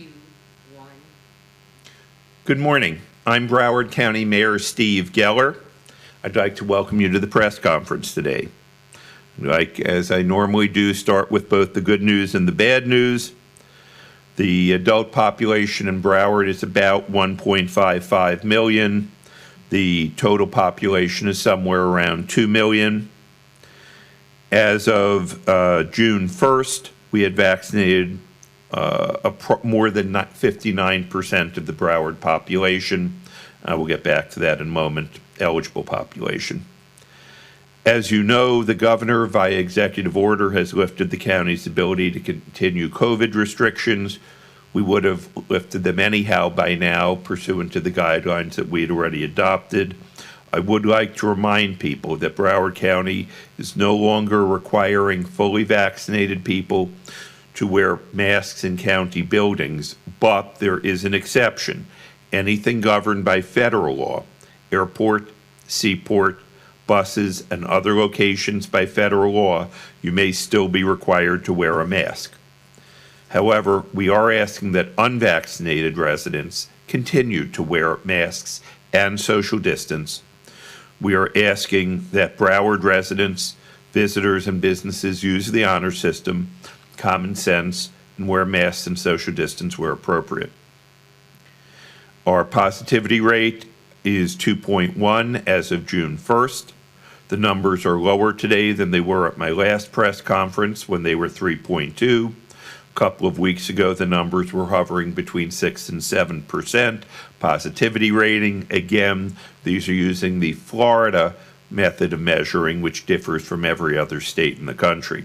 2, 1. Good morning. I'm Broward County Mayor Steve Geller. I'd like to welcome you to the press conference today. I'd like, as I normally do, start with both the good news and the bad news. The adult population in Broward is about 1.55 million. The total population is somewhere around 2 million. As of June 1st, we had vaccinated more than 59% of the Broward population. We'll get back to that in a moment, eligible population. As you know, the governor, via executive order, has lifted the county's ability to continue COVID restrictions. We would have lifted them anyhow by now, pursuant to the guidelines that we had already adopted. I would like to remind people that Broward County is no longer requiring fully vaccinated people to wear masks in county buildings, but there is an exception. Anything governed by federal law, airport, seaport, buses, and other locations by federal law, you may still be required to wear a mask. However, we are asking that unvaccinated residents continue to wear masks and social distance. We are asking that Broward residents, visitors, and businesses use the honor system, common sense, and wear masks and social distance where appropriate. Our positivity rate is 2.1 as of June 1st. The numbers are lower today than they were at my last press conference when they were 3.2. A couple of weeks ago, the numbers were hovering between 6 and 7% positivity rating. Again, these are using the Florida method of measuring, which differs from every other state in the country.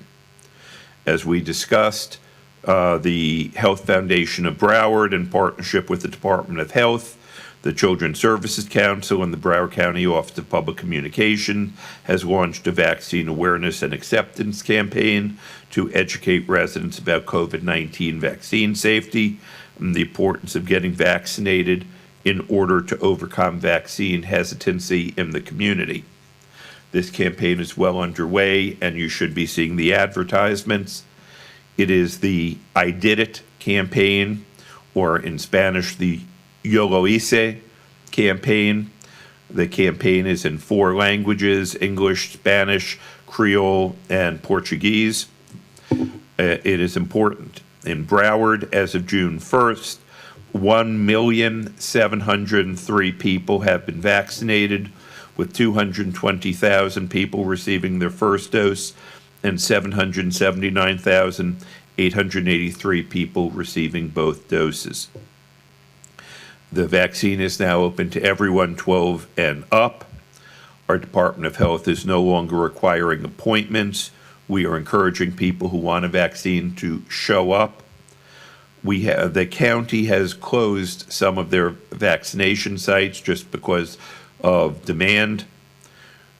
As we discussed, the Health Foundation of Broward, in partnership with the Department of Health, the Children's Services Council, and the Broward County Office of Public Communication, has launched a vaccine awareness and acceptance campaign to educate residents about COVID-19 vaccine safety and the importance of getting vaccinated in order to overcome vaccine hesitancy in the community. This campaign is well underway, and you should be seeing the advertisements. It is the I Did It campaign, or in Spanish, the Yo Lo Hice campaign. The campaign is in 4 languages: English, Spanish, Creole, and Portuguese. It is important. In Broward, as of June 1st, 1,703,000 people have been vaccinated, with 220,000 people receiving their first dose and 779,883 people receiving both doses. The vaccine is now open to everyone 12 and up. Our Department of Health is no longer requiring appointments. We are encouraging people who want a vaccine to show up. The county has closed some of their vaccination sites just because of demand.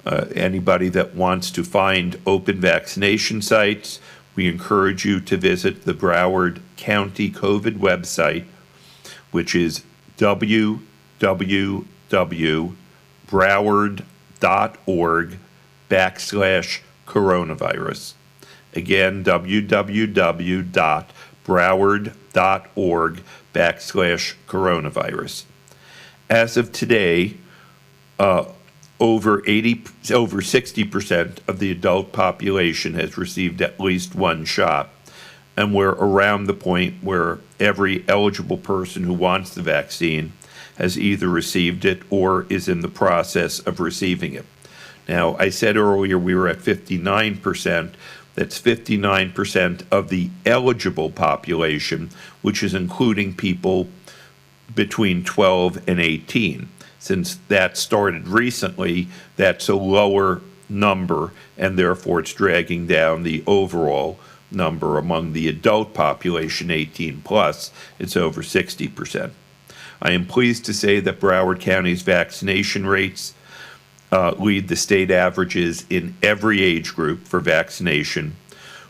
Anybody that wants to find open vaccination sites, we encourage you to visit the Broward County COVID website, which is www.broward.org/coronavirus. Again, www.broward.org/coronavirus. As of today, over 60% of the adult population has received at least one shot, and we're around the point where every eligible person who wants the vaccine has either received it or is in the process of receiving it. Now, I said earlier we were at 59%. That's 59% of the eligible population, which is including people between 12 and 18. Since that started recently, that's a lower number, and therefore it's dragging down the overall number among the adult population 18 plus. It's over 60%. I am pleased to say that Broward County's vaccination rates lead the state averages in every age group for vaccination.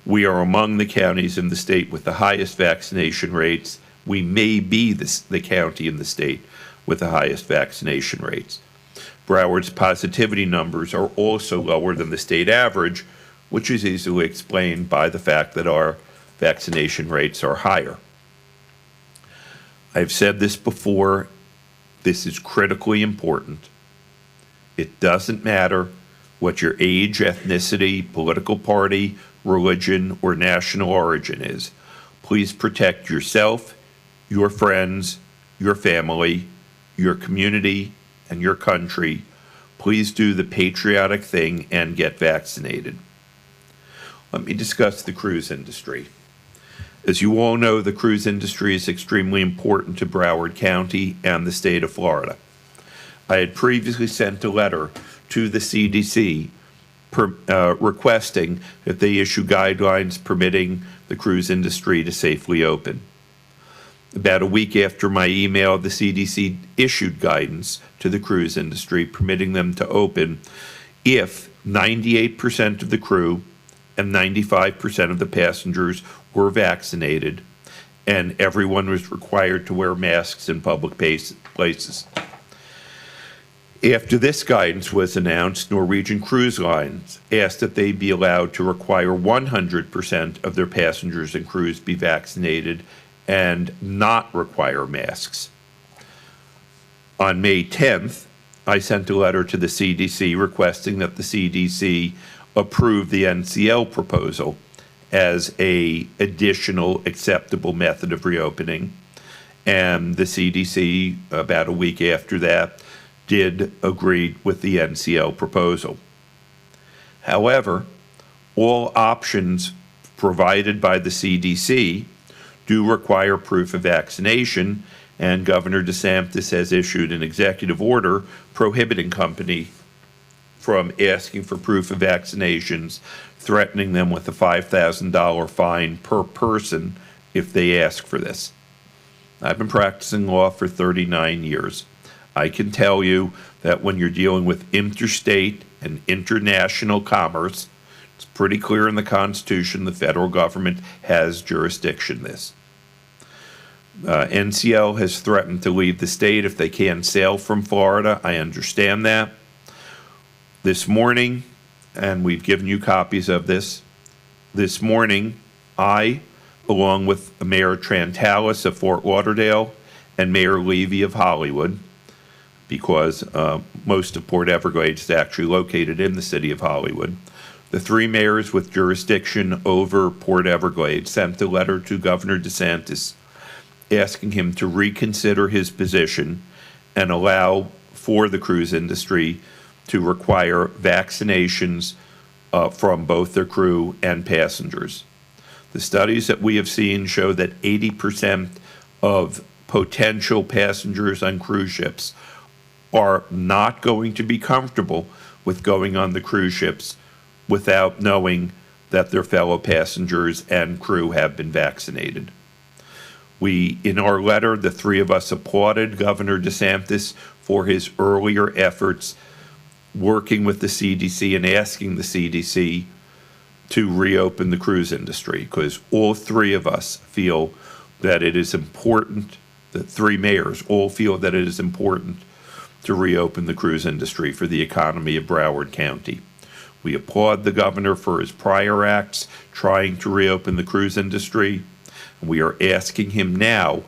We are among the counties in the state with the highest vaccination rates. We may be the county in the state with the highest vaccination rates. Broward's positivity numbers are also lower than the state average, which is easily explained by the fact that our vaccination rates are higher. I've said this before, this is critically important. It doesn't matter what your age, ethnicity, political party, religion, or national origin is. Please protect yourself, your friends, your family, your community, and your country. Please do the patriotic thing and get vaccinated. Let me discuss the cruise industry. As you all know, the cruise industry is extremely important to Broward County and the state of Florida. I had previously sent a letter to the CDC requesting that they issue guidelines permitting the cruise industry to safely open. About a week after my email, the CDC issued guidance to the cruise industry permitting them to open if 98% of the crew and 95% of the passengers were vaccinated and everyone was required to wear masks in public places. After this guidance was announced, Norwegian Cruise Lines asked that they be allowed to require 100% of their passengers and crews be vaccinated and not require masks. On May 10th, I sent a letter to the CDC requesting that the CDC approve the NCL proposal as an additional acceptable method of reopening. And the CDC, about a week after that, did agree with the NCL proposal. However, all options provided by the CDC do require proof of vaccination, and Governor DeSantis has issued an executive order prohibiting company from asking for proof of vaccinations, threatening them with a $5,000 fine per person if they ask for this. I've been practicing law for 39 years. I can tell you that when you're dealing with interstate and international commerce, it's pretty clear in the Constitution the federal government has jurisdiction this. NCL has threatened to leave the state if they can't sail from Florida. I understand that. This morning, and we've given you copies of this morning, I, along with Mayor Trantalis of Fort Lauderdale and Mayor Levy of Hollywood, because most of Port Everglades is actually located in the city of Hollywood, the three mayors with jurisdiction over Port Everglades sent a letter to Governor DeSantis asking him to reconsider his position and allow for the cruise industry to require vaccinations from both their crew and passengers. The studies that we have seen show that 80% of potential passengers on cruise ships are not going to be comfortable with going on the cruise ships without knowing that their fellow passengers and crew have been vaccinated. In our letter, the three of us applauded Governor DeSantis for his earlier efforts working with the CDC and asking the CDC to reopen the cruise industry, because all three of us feel that it is important, the three mayors all feel that it is important to reopen the cruise industry for the economy of Broward County. We applaud the governor for his prior acts trying to reopen the cruise industry. We are asking him now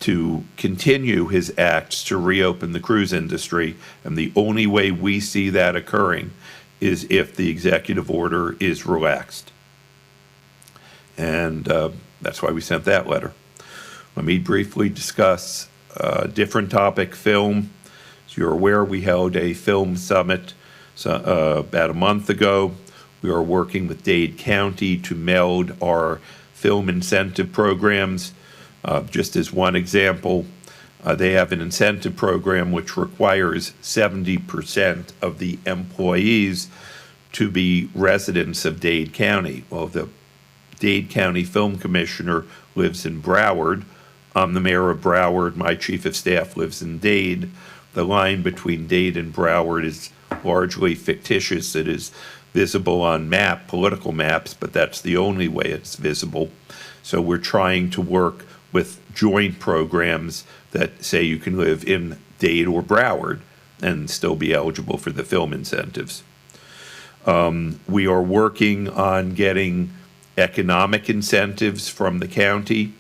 to continue his acts to reopen the cruise industry, and the only way we see that occurring is if the executive order is relaxed. And that's why we sent that letter. Let me briefly discuss a different topic, film. As you're aware, we held a film summit about a month ago. We are working with Dade County to meld our film incentive programs. Just as one example, they have an incentive program which requires 70% of the employees to be residents of Dade County. Well, the Dade County Film Commissioner lives in Broward. I'm the mayor of Broward. My chief of staff lives in Dade. The line between Dade and Broward is largely fictitious. It is visible on political maps, but that's the only way it's visible. So we're trying to work with joint programs that say you can live in Dade or Broward and still be eligible for the film incentives. We are working on getting economic incentives from the county.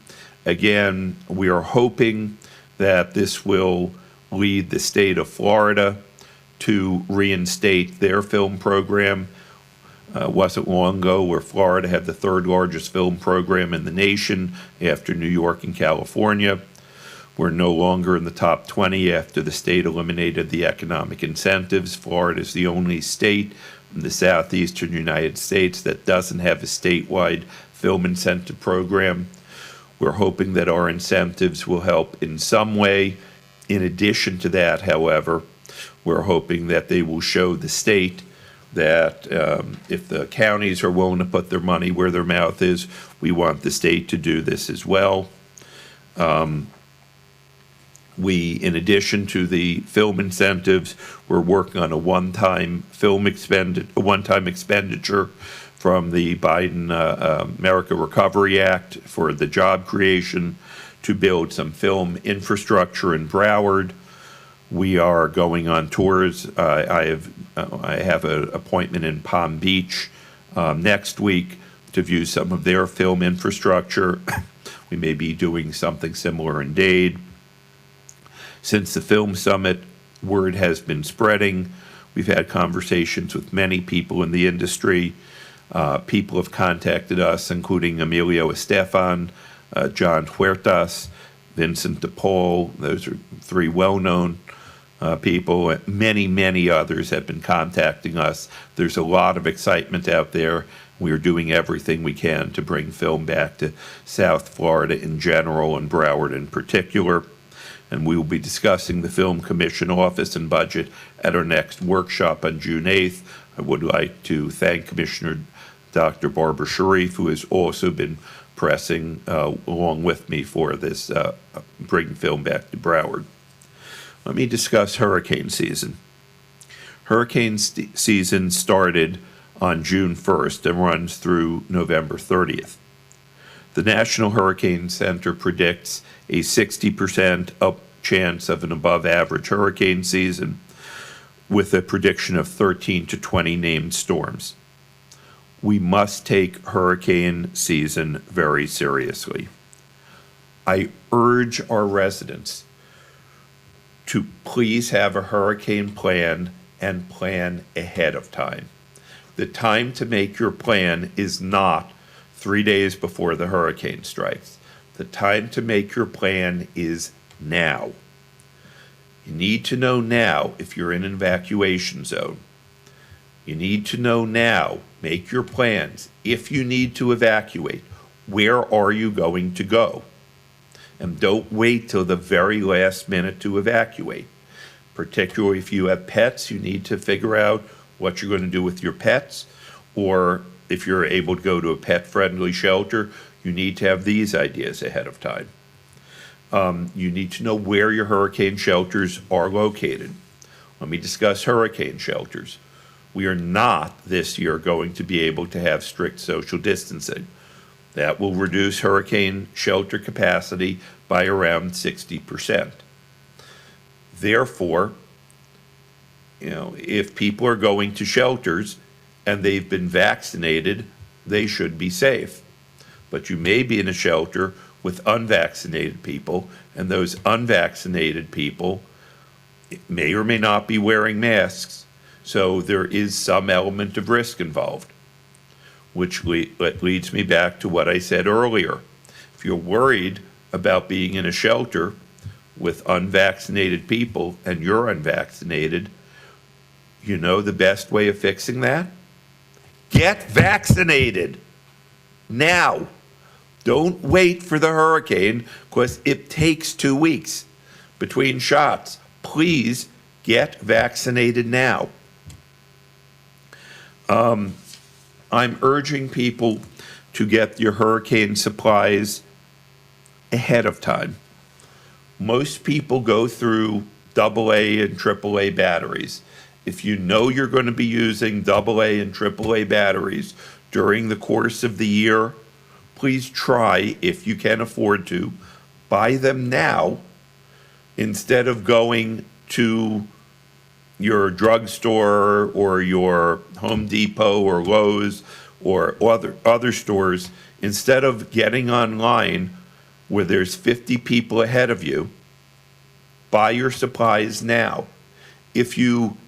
Again, we are hoping that this will lead the state of Florida to reinstate their film program. Wasn't long ago where Florida had the third largest film program in the nation after New York and California. We're no longer in the top 20 after the state eliminated the economic incentives. Florida is the only state in the southeastern United States that doesn't have a statewide film incentive program. We're hoping that our incentives will help in some way. In addition to that, however, we're hoping that they will show the state that if the counties are willing to put their money where their mouth is, we want the state to do this as well. In addition to the film incentives, we're working on a one-time expenditure from the Biden America Recovery Act for the job creation to build some film infrastructure in Broward. We are going on tours. I have an appointment in Palm Beach next week to view some of their film infrastructure. We may be doing something similar in Dade. Since the Film Summit, word has been spreading. We've had conversations with many people in the industry. People have contacted us, including Emilio Estefan, John Huertas, Vincent DePaul. Those are three well-known people. Many, many others have been contacting us. There's a lot of excitement out there. We are doing everything we can to bring film back to South Florida in general and Broward in particular. And we will be discussing the Film Commission office and budget at our next workshop on June 8th. I would like to thank Commissioner Dr. Barbara Sharif, who has also been pressing along with me for this bring film back to Broward. Let me discuss hurricane season. Hurricane season started on June 1st and runs through November 30th. The National Hurricane Center predicts a 60% chance of an above-average hurricane season with a prediction of 13 to 20 named storms. We must take hurricane season very seriously. I urge our residents to please have a hurricane plan and plan ahead of time. The time to make your plan is not 3 days before the hurricane strikes. The time to make your plan is now. You need to know now if you're in an evacuation zone. You need to know now, make your plans. If you need to evacuate, where are you going to go? And don't wait till the very last minute to evacuate. Particularly if you have pets, you need to figure out what you're going to do with your pets, or if you're able to go to a pet-friendly shelter, you need to have these ideas ahead of time. You need to know where your hurricane shelters are located. Let me discuss hurricane shelters. We are not this year going to be able to have strict social distancing. That will reduce hurricane shelter capacity by around 60%. Therefore, if people are going to shelters and they've been vaccinated, they should be safe. But you may be in a shelter with unvaccinated people, and those unvaccinated people may or may not be wearing masks. So there is some element of risk involved, which leads me back to what I said earlier. If you're worried about being in a shelter with unvaccinated people and you're unvaccinated, you know the best way of fixing that? Get vaccinated now. Don't wait for the hurricane because it takes 2 weeks between shots. Please get vaccinated now. I'm urging people to get your hurricane supplies ahead of time. Most people go through AA and AAA batteries. If you know you're going to be using AA and AAA batteries during the course of the year, please try, if you can afford to, buy them now instead of going to your drugstore or your Home Depot or Lowe's or other stores. Instead of getting online, where there's 50 people ahead of you, buy your supplies now. If you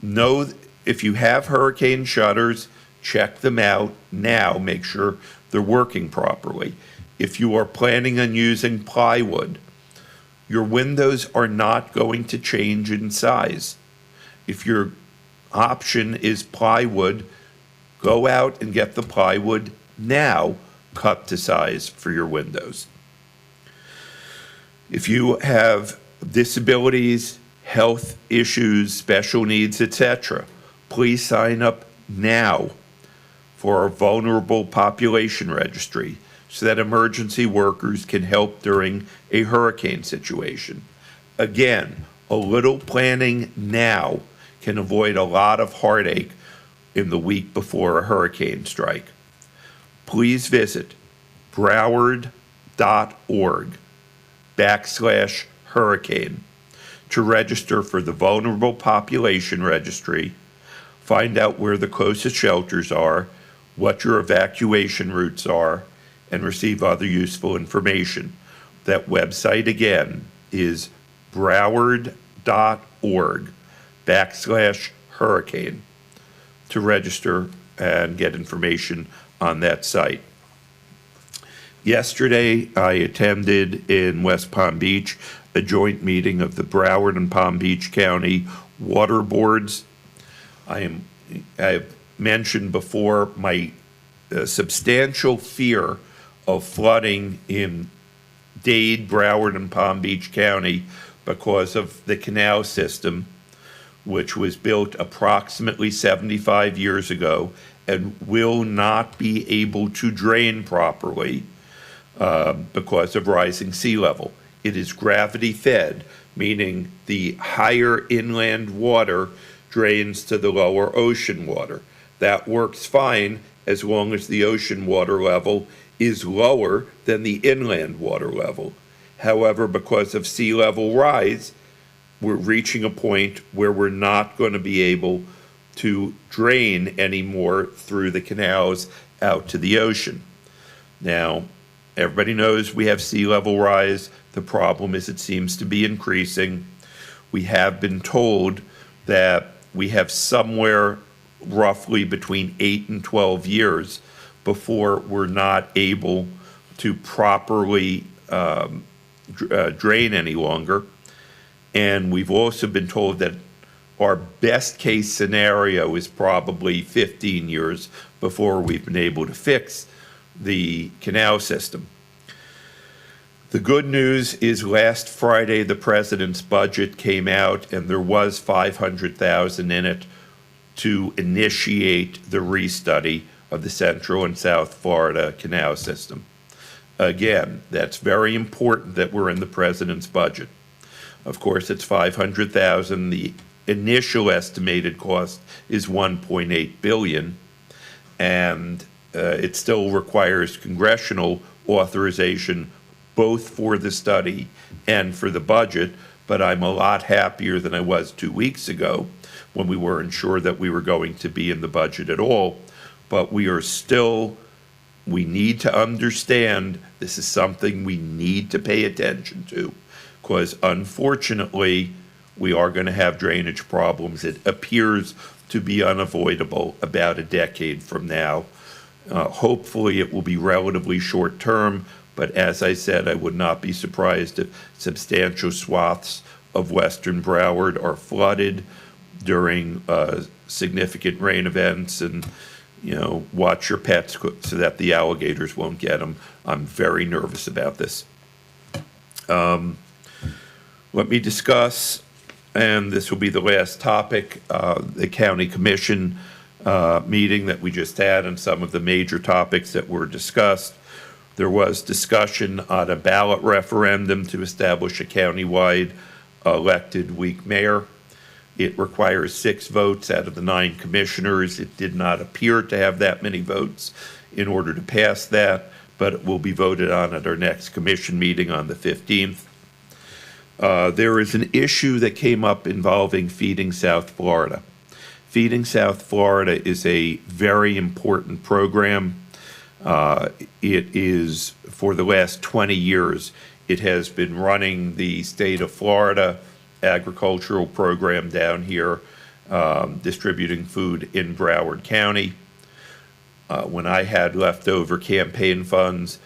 have hurricane shutters, check them out now. Make sure they're working properly. If you are planning on using plywood, your windows are not going to change in size. If your option is plywood, go out and get the plywood now, cut to size for your windows. If you have disabilities, health issues, special needs, etc., please sign up now for our vulnerable population registry so that emergency workers can help during a hurricane situation. Again, a little planning now can avoid a lot of heartache in the week before a hurricane strike. Please visit broward.org/hurricane to register for the Vulnerable Population Registry, find out where the closest shelters are, what your evacuation routes are, and receive other useful information. That website again is broward.org/hurricane to register and get information on that site. Yesterday, I attended in West Palm Beach a joint meeting of the Broward and Palm Beach County Water Boards. I've mentioned before my substantial fear of flooding in Dade, Broward, and Palm Beach County because of the canal system, which was built approximately 75 years ago and will not be able to drain properly because of rising sea level. It is gravity fed, meaning the higher inland water drains to the lower ocean water. That works fine as long as the ocean water level is lower than the inland water level. However, because of sea level rise, we're reaching a point where we're not going to be able to drain anymore through the canals out to the ocean. Now, everybody knows we have sea level rise. The problem is it seems to be increasing. We have been told that we have somewhere roughly between 8 and 12 years before we're not able to properly drain any longer. And we've also been told that our best case scenario is probably 15 years before we've been able to fix the canal system. The good news is last Friday, the president's budget came out and there was $500,000 in it to initiate the restudy of the Central and South Florida canal system. Again, that's very important that we're in the president's budget. Of course, it's $500,000. The initial estimated cost is $1.8 billion, and it still requires congressional authorization both for the study and for the budget, but I'm a lot happier than I was 2 weeks ago when we weren't sure that we were going to be in the budget at all. But we need to understand this is something we need to pay attention to, because unfortunately, we are going to have drainage problems. It appears to be unavoidable about a decade from now. Hopefully, it will be relatively short term, but as I said, I would not be surprised if substantial swaths of western Broward are flooded during significant rain events, and watch your pets so that the alligators won't get them. I'm very nervous about this. Let me discuss, and this will be the last topic, the county commission meeting that we just had and some of the major topics that were discussed. There was discussion on a ballot referendum to establish a countywide elected weak mayor. It requires 6 votes out of the 9 commissioners. It did not appear to have that many votes in order to pass that, but it will be voted on at our next commission meeting on the 15th. There is an issue that came up involving Feeding South Florida. Feeding South Florida is a very important program. It is, for the last 20 years, it has been running the state of Florida agricultural program down here, distributing food in Broward County. When I had leftover campaign funds,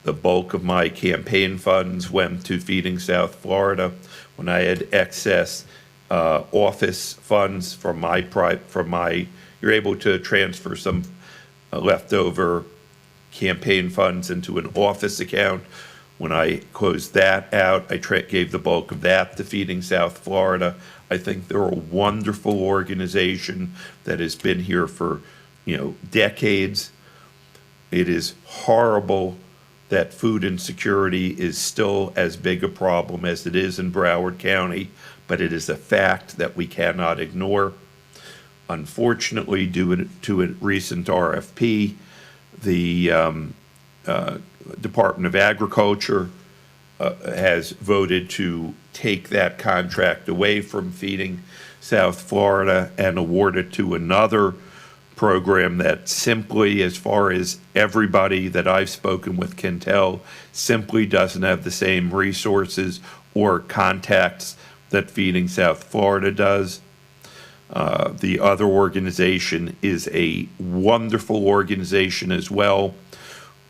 the bulk of my campaign funds went to Feeding South Florida. When I had excess office funds you're able to transfer some leftover campaign funds into an office account. When I closed that out, I gave the bulk of that to Feeding South Florida. I think they're a wonderful organization that has been here for, decades. It is horrible that food insecurity is still as big a problem as it is in Broward County, but it is a fact that we cannot ignore. Unfortunately, due to a recent RFP, the Department of Agriculture has voted to take that contract away from Feeding South Florida and award it to another program that simply, as far as everybody that I've spoken with can tell, simply doesn't have the same resources or contacts that Feeding South Florida does. The other organization is a wonderful organization as well,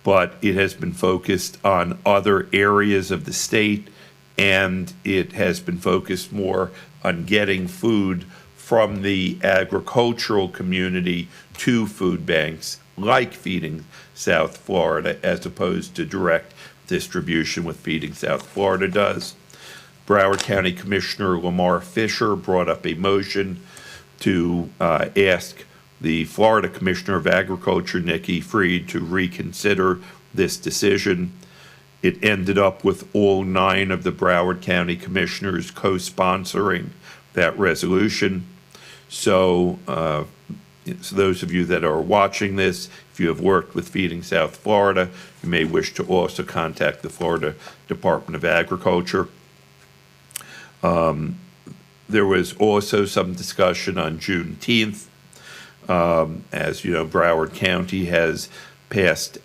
but it has been focused on other areas of the state, and it has been focused more on getting food from the agricultural community to food banks like Feeding South Florida, as opposed to direct distribution with Feeding South Florida does. Broward County Commissioner Lamar Fisher brought up a motion to ask the Florida Commissioner of Agriculture, Nikki Fried, to reconsider this decision. It ended up with all 9 of the Broward County commissioners co-sponsoring that resolution. So those of you that are watching this, if you have worked with Feeding South Florida, you may wish to also contact the Florida Department of Agriculture. There was also some discussion on Juneteenth. As you know, Broward County has passed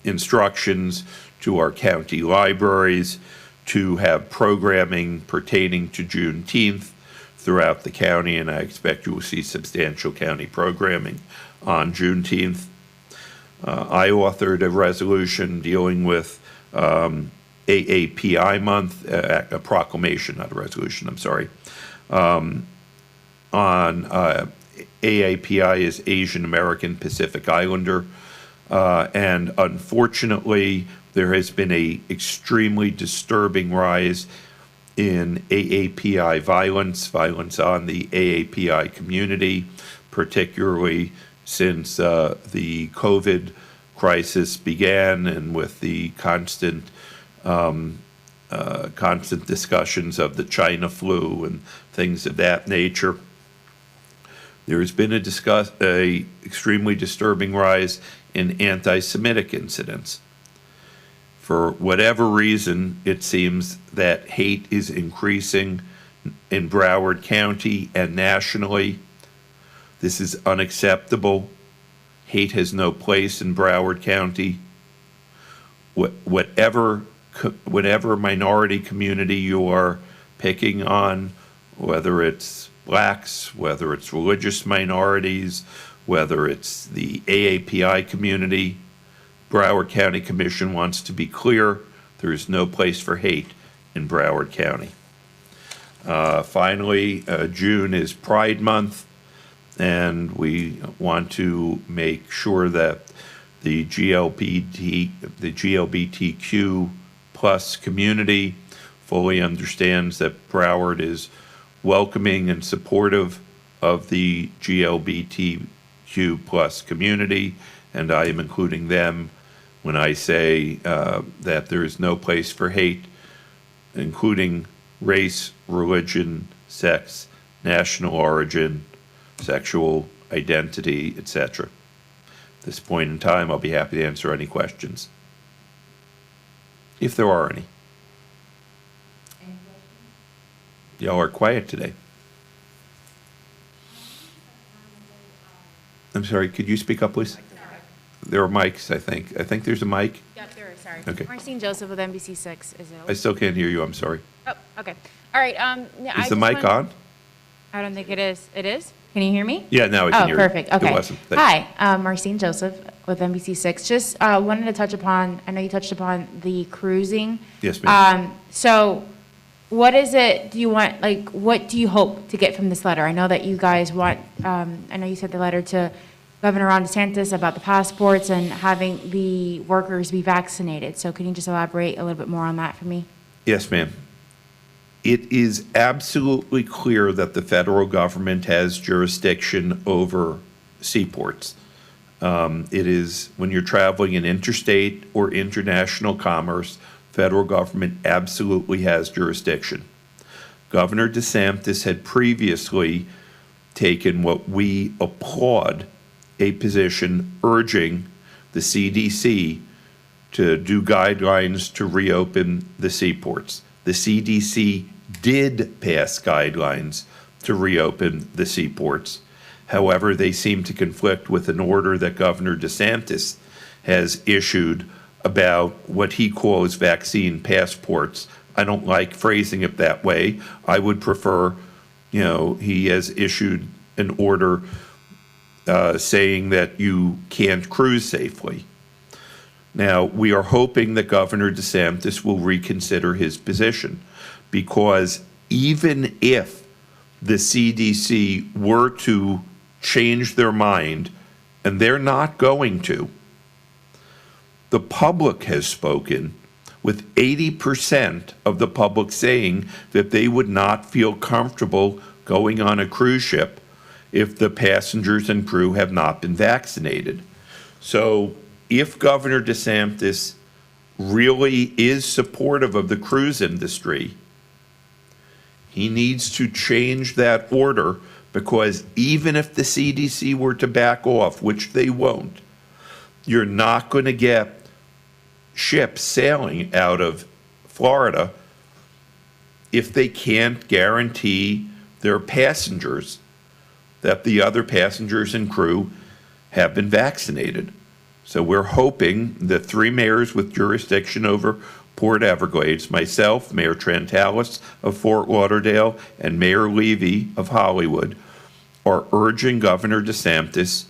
instructions to our county libraries to have programming pertaining to Juneteenth throughout the county, and I expect you will see substantial county programming on Juneteenth. I authored a resolution dealing with AAPI month, a proclamation, not a resolution, I'm sorry, on AAPI is Asian American Pacific Islander, and unfortunately there has been a extremely disturbing rise in AAPI violence on the AAPI community, particularly since the COVID crisis began, and with the constant discussions of the China flu and things of that nature. There has been a extremely disturbing rise in anti-Semitic incidents. For whatever reason, it seems that hate is increasing in Broward County and nationally. This is unacceptable. Hate has no place in Broward County. Whatever minority community you are picking on, whether it's blacks, whether it's religious minorities, whether it's the AAPI community, Broward County Commission wants to be clear, there is no place for hate in Broward County. Finally, June is Pride Month, and we want to make sure that the GLBTQ plus community fully understands that Broward is welcoming and supportive of the GLBTQ plus community, and I am including them when I say that there is no place for hate, including race, religion, sex, national origin, sexual identity, etc. At this point in time, I'll be happy to answer any questions, if there are any. Y'all are quiet today. I'm sorry, could you speak up, please? there are mics, I think. I think there's a mic. Yep, there is, sorry. Okay. Marcine Joseph with NBC6. Is it? I still can't hear you, I'm sorry. Oh, okay. All right. Yeah, Is the mic on? I don't think it is. It is? Can you hear me? Yeah, now I can hear you. Oh, perfect. Okay. It wasn't. Thanks. Hi, Marcine Joseph with NBC6. Just wanted to touch upon, I know you touched upon the cruising. Yes, ma'am. So what is it, do you want, like, what do you hope to get from this letter? I know that you guys want, I know you sent the letter to Governor Ron DeSantis about the passports and having the workers be vaccinated. So can you just elaborate a little bit more on that for me? Yes, ma'am. It is absolutely clear that the federal government has jurisdiction over seaports. It is, when you're traveling in interstate or international commerce, federal government absolutely has jurisdiction. Governor DeSantis had previously taken what we applaud a position urging the CDC to do guidelines to reopen the seaports. The CDC did pass guidelines to reopen the seaports. However, they seem to conflict with an order that Governor DeSantis has issued about what he calls vaccine passports. I don't like phrasing it that way. I would prefer, he has issued an order saying that you can't cruise safely. Now, we are hoping that Governor DeSantis will reconsider his position, because even if the CDC were to change their mind, and they're not going to, the public has spoken, with 80% of the public saying that they would not feel comfortable going on a cruise ship if the passengers and crew have not been vaccinated. So if Governor DeSantis really is supportive of the cruise industry, he needs to change that order, because even if the CDC were to back off, which they won't, you're not going to get ships sailing out of Florida if they can't guarantee their passengers that the other passengers and crew have been vaccinated. So we're hoping that 3 mayors with jurisdiction over Port Everglades, myself, Mayor Trentalis of Fort Lauderdale, and Mayor Levy of Hollywood, are urging Governor DeSantis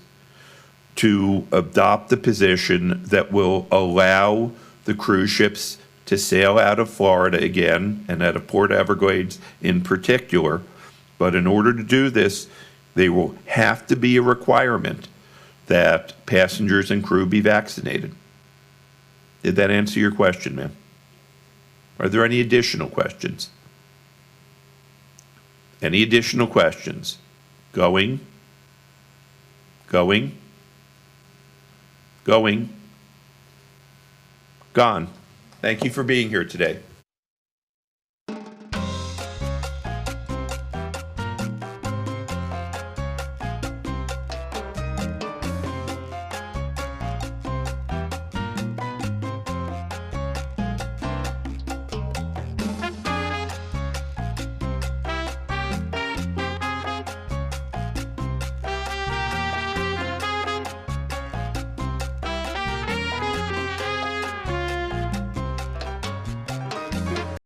to adopt the position that will allow the cruise ships to sail out of Florida again, and out of Port Everglades in particular. But in order to do this, there will have to be a requirement that passengers and crew be vaccinated. Did that answer your question, ma'am? Are there any additional questions? Any additional questions? Going? Gone. Thank you for being here today.